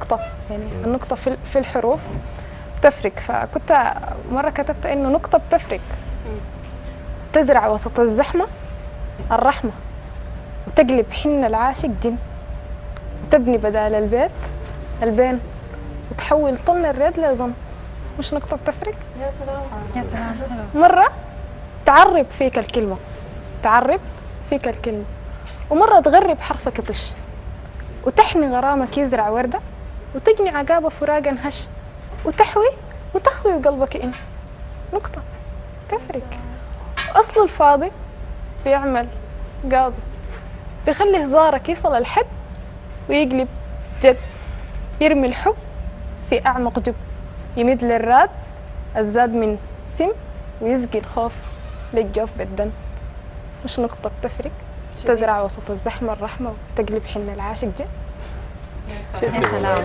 النقطة، يعني النقطة في الحروف بتفرق. فكنت مرة كتبت إنه نقطة بتفرق، تزرع وسط الزحمة الرحمة، وتقلب حن العاشق جن، وتبني بدال البيت البين، وتحول طن الريد لظن. مش نقطة بتفرق؟ يا سلام يا سلام حلو. مرة تعرب فيك الكلمة، تعرب فيك الكلمة، ومرة تغرب حرفك طش، وتحمي غرامك يزرع وردة، وتجني عقابة فراقا هش، وتحوي وتخوي قلبك إن. نقطة تفرق. أصل الفاضي بيعمل قاضي، بيخلي هزارك يصل الحد ويقلب جد، يرمي الحب في أعمق جب، يمد للراد الزاد من سم، ويسقي الخوف للجوف بالدن. مش نقطة بتفرق؟ تزرع وسط الزحمة الرحمة، وتقلب حن العاشق جد. تفرق والله.